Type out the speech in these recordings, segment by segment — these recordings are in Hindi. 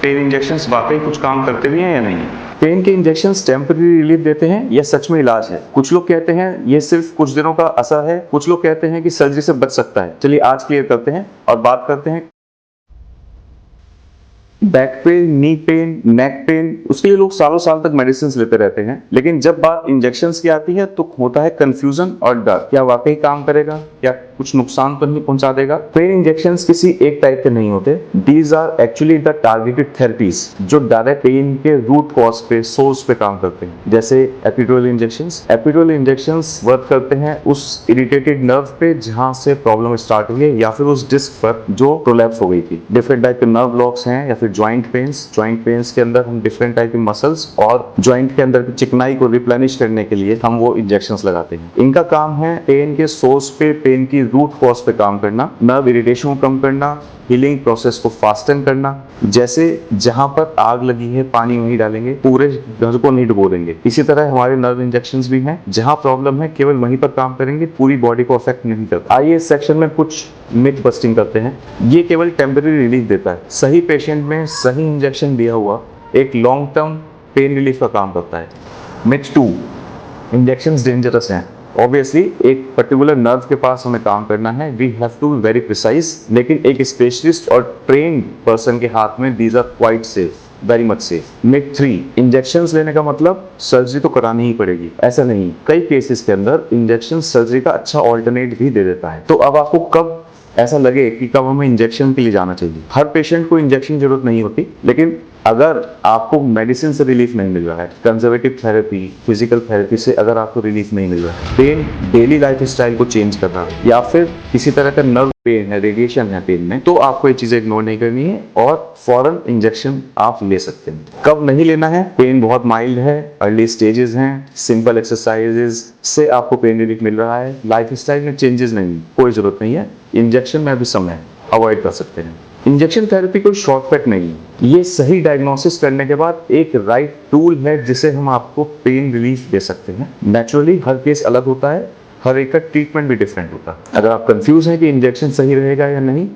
पेन इंजेक्शंस वाकई कुछ काम करते भी हैं या नहीं। पेन के इंजेक्शंस टेम्पररी रिलीफ देते हैं या सच में इलाज है? कुछ लोग कहते हैं ये सिर्फ कुछ दिनों का असर है, कुछ लोग कहते हैं कि सर्जरी से बच सकता है। चलिए आज क्लियर करते हैं और बात करते हैं back pain, knee pain, neck pain, उसके लिए लोग सालों साल तक मेडिसिन लेते रहते हैं, लेकिन जब बात इंजेक्शंस की आती है तो होता है कंफ्यूजन और डर। क्या वाकई काम करेगा या कुछ नुकसान तो नहीं पहुंचा देगा? पेन इंजेक्शंस किसी एक टाइप के नहीं होते। These are actually the targeted therapies जो डायरेक्ट पेन के रूट कॉज पे, सोर्स पे काम करते हैं। जैसे epidural injections. Epidural injections work करते हैं उस इरिटेटेड नर्व पे जहां से प्रॉब्लम स्टार्ट हुई है या फिर उस डिस्क पर जो प्रोलैप्स हो गई थी। डिफरेंट टाइप के नर्व ब्लॉक्स हैं या फिर जॉइंट पेन्स के अंदर हम डिफरेंट टाइप के मसल्स और जॉइंट के अंदर की चिकनाई को रिप्लेनिश करने के लिए हम वो इंजेक्शंस लगाते हैं। इनका काम है पेन के सोर्स पे, पेन की रूट कॉज पे काम करना, नर्व इरिटेशन को कम करना, हीलिंग प्रोसेस को फास्टन करना। जैसे जहां पर आग लगी है पानी वहीं डालेंगे, पूरे घर को नहीं डुबो देंगे। इसी तरह हमारे नर्व इंजेक्शंस भी हैं, जहां प्रॉब्लम है केवल वहीं पर काम करेंगे, पूरी बॉडी को अफेक्ट नहीं करता। आइए इस सेक्शन में कुछ मिथ बस्टिंग करते हैं। ये केवल टेम्पररी रिलीफ देता है। सही पेशेंट में सही इंजेक्शन दिया हुआ एक लॉन्ग टर्म पेन रिलीफ का काम करता है। मिथ 2, इंजेक्शंस डेंजरस हैं। ऑब्वियसली एक पर्टिकुलर नर्व के पास हमें काम करना है, we have to be very precise, लेकिन एक स्पेशलिस्ट और ट्रेन्ड पर्सन के हाथ में these are quite safe, very much safe. Myth 3, injections लेने का मतलब सर्जरी तो करानी ही पड़ेगी। ऐसा नहीं, कई केसेस के अंदर इंजेक्शन सर्जरी का अच्छा ऑल्टरनेट भी दे देता है। तो अब आपको कब ऐसा लगे कि कब हमें इंजेक्शन के लिए जाना चाहिए? हर पेशेंट को इंजेक्शन की जरूरत नहीं होती, लेकिन अगर आपको मेडिसिन से रिलीफ नहीं मिल रहा है, कंजर्वेटिव थेरेपी, फिजिकल थेरेपी से अगर आपको रिलीफ नहीं मिल रहा है, पेन डेली लाइफ स्टाइल को चेंज करना है या फिर किसी तरह का नर्व पेन है, रेडिएशन है पेन में, तो आपको ये चीजें इग्नोर नहीं करनी है और फौरन इंजेक्शन आप ले सकते हैं। कब नहीं लेना है? पेन बहुत माइल्ड है, अर्ली स्टेजेस हैं, सिंपल एक्सरसाइजेस से आपको पेन रिलीफ मिल रहा है, लाइफ स्टाइल में चेंजेस नहीं, कोई जरूरत नहीं है। इंजेक्शन में अभी समय अवॉइड कर सकते हैं। इंजेक्शन थेरेपी कोई शॉर्टकट नहीं है, ये सही डायग्नोसिस करने के बाद एक राइट टूल है जिसे हम आपको पेन रिलीफ दे सकते हैं। नेचुरली हर केस अलग होता है, हर एक का ट्रीटमेंट भी डिफरेंट होता है। अगर आप कंफ्यूज हैं कि इंजेक्शन सही रहेगा या नहीं,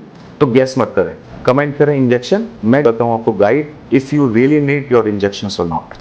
तो गेस मत करें, कमेंट करें इंजेक्शन, मैं करता हूँ आपको guide if you really need your injections और नॉट।